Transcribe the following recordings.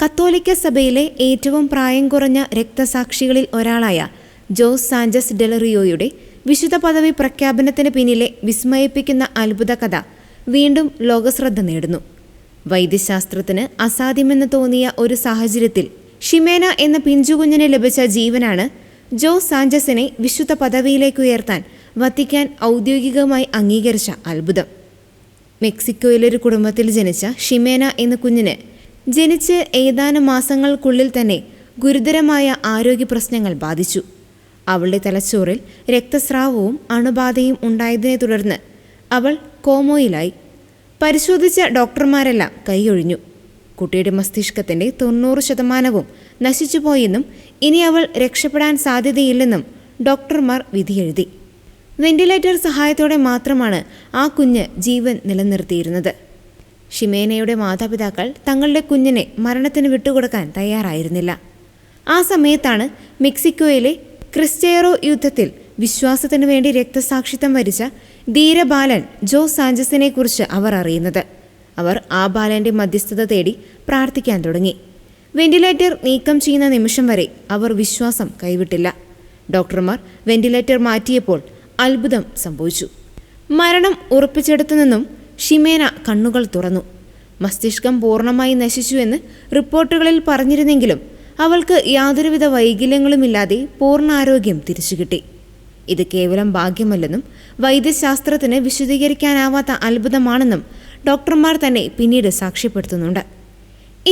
കത്തോലിക്ക സഭയിലെ ഏറ്റവും പ്രായം കുറഞ്ഞ രക്തസാക്ഷികളിൽ ഒരാളായ ജോസ് സാഞ്ചസ് ഡെലറിയോയുടെ വിശുദ്ധ പദവി പ്രഖ്യാപനത്തിന് പിന്നിലെ വിസ്മയിപ്പിക്കുന്ന അത്ഭുത കഥ വീണ്ടും ലോകശ്രദ്ധ നേടുന്നു. വൈദ്യശാസ്ത്രത്തിന് അസാധ്യമെന്ന് തോന്നിയ ഒരു സാഹചര്യത്തിൽ ഷിമേന എന്ന പിഞ്ചുകുഞ്ഞിന് ലഭിച്ച ജീവനാണ് ജോസ് സാഞ്ചസിനെ വിശുദ്ധ പദവിയിലേക്ക് ഉയർത്താൻ വത്തിക്കാൻ ഔദ്യോഗികമായി അംഗീകരിച്ച അത്ഭുതം. മെക്സിക്കോയിലൊരു കുടുംബത്തിൽ ജനിച്ച ഷിമേന എന്ന കുഞ്ഞിന് ജനിച്ച് ഏതാനും മാസങ്ങൾക്കുള്ളിൽ തന്നെ ഗുരുതരമായ ആരോഗ്യ പ്രശ്നങ്ങൾ ബാധിച്ചു. അവളുടെ തലച്ചോറിൽ രക്തസ്രാവവും അണുബാധയും ഉണ്ടായതിനെ തുടർന്ന് അവൾ കോമോയിലായി. പരിശോധിച്ച ഡോക്ടർമാരെല്ലാം കൈയൊഴിഞ്ഞു. കുട്ടിയുടെ മസ്തിഷ്കത്തിൻ്റെ 90% നശിച്ചുപോയെന്നും ഇനി അവൾ രക്ഷപ്പെടാൻ സാധ്യതയില്ലെന്നും ഡോക്ടർമാർ വിധിയെഴുതി. വെന്റിലേറ്റർ സഹായത്തോടെ മാത്രമാണ് ആ കുഞ്ഞ് ജീവൻ നിലനിർത്തിയിരുന്നത്. ഷിമേനയുടെ മാതാപിതാക്കൾ തങ്ങളുടെ കുഞ്ഞിനെ മരണത്തിന് വിട്ടുകൊടുക്കാൻ തയ്യാറായിരുന്നില്ല. ആ സമയത്താണ് മെക്സിക്കോയിലെ ക്രിസ്റ്റേറോ യുദ്ധത്തിൽ വിശ്വാസത്തിനു വേണ്ടി രക്തസാക്ഷിത്വം വരിച്ച ധീരബാലൻ ജോസ് സാഞ്ചസിനെ കുറിച്ച് അവർ അറിയുന്നത്. അവർ ആ ബാലന്റെ മധ്യസ്ഥത തേടി പ്രാർത്ഥിക്കാൻ തുടങ്ങി. വെന്റിലേറ്റർ നീക്കം ചെയ്യുന്ന നിമിഷം വരെ അവർ വിശ്വാസം കൈവിട്ടില്ല. ഡോക്ടർമാർ വെന്റിലേറ്റർ മാറ്റിയപ്പോൾ അത്ഭുതം സംഭവിച്ചു. മരണം ഉറപ്പിച്ചെടുത്തു നിന്നും ഷിമേന കണ്ണുകൾ തുറന്നു. മസ്തിഷ്കം പൂർണ്ണമായി നശിച്ചുവെന്ന് റിപ്പോർട്ടുകളിൽ പറഞ്ഞിരുന്നെങ്കിലും അവൾക്ക് യാതൊരുവിധ വൈകല്യങ്ങളുമില്ലാതെ പൂർണ്ണ ആരോഗ്യം തിരിച്ചുകിട്ടി. ഇത് കേവലം ഭാഗ്യമല്ലെന്നും വൈദ്യശാസ്ത്രത്തിന് വിശദീകരിക്കാനാവാത്ത അത്ഭുതമാണെന്നും ഡോക്ടർമാർ തന്നെ പിന്നീട് സാക്ഷ്യപ്പെടുത്തുന്നുണ്ട്.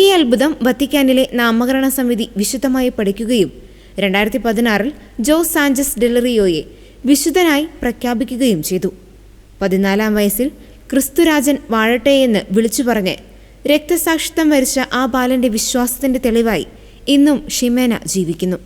ഈ അത്ഭുതം വത്തിക്കാനിലെ നാമകരണ സമിതി വിശദമായി പഠിക്കുകയും 2016 ജോസ് സാഞ്ചസ് ഡെലറിയോയെ വിശുദ്ധനായി പ്രഖ്യാപിക്കുകയും ചെയ്തു. 14-ാം വയസ്സിൽ ക്രിസ്തുരാജൻ വാഴട്ടെയെന്ന് വിളിച്ചു പറഞ്ഞ് രക്തസാക്ഷിത്വം വരിച്ച ആ ബാലന്റെ വിശ്വാസത്തിന്റെ തെളിവായി ഇന്നും ഷിമേന ജീവിക്കുന്നു.